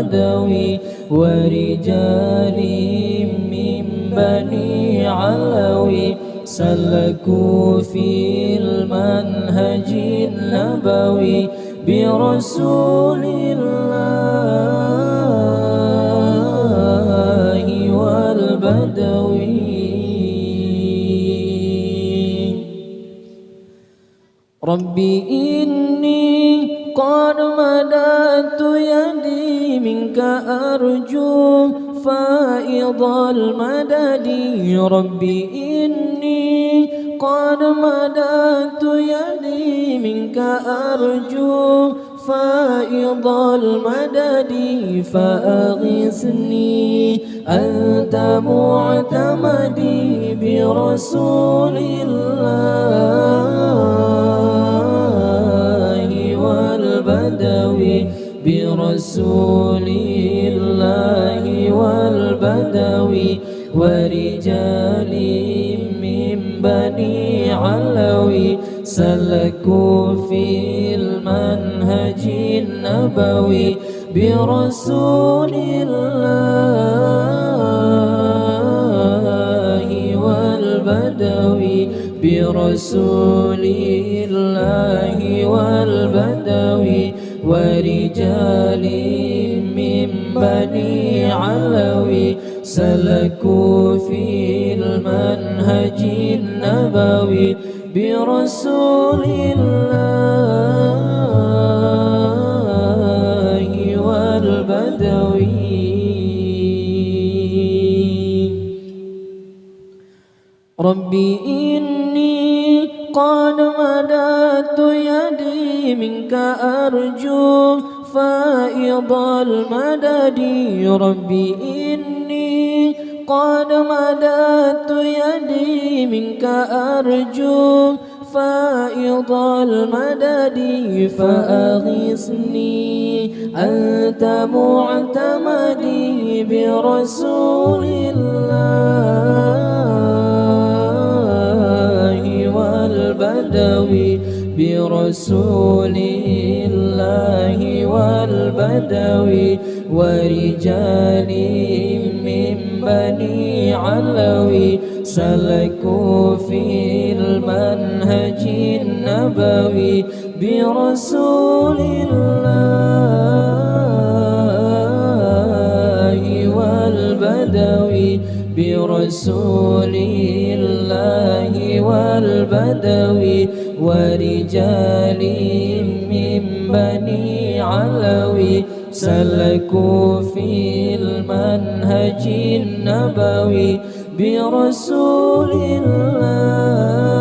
والبدوي ورجال من بني علوي سلكوا في المنهج النبوي برسول الله والبدوي. ربي إني قد مددت يدي منك أرجو فائض المدد. ربي إني قد مددت يدي منك أرجو فائض المدد فأغثني أنت معتمدي برسول الله والبدوي برسول الله والبدوي ورجال من بني علوي سلكوا في المنهج النبوي برسول الله والبدوي برسول الله والبدوي ورجال من بني علوي سلكوا في المنهج النبوي برسول الله والبدوي. ربي إني قد مددت يدي منك أرجو فائض المدد. ربي إني قد مددت يدي منك أرجو فائض المدد فأغثني أنت معتمدي برسول الله والبدوي برسول الله والبدوي ورجال من بني علوي سلكوا في المنهج النبوي برسول الله والبدوي برسول الله والبدوي ورجال من بني علوي سلكوا في المنهج النبوي برسول الله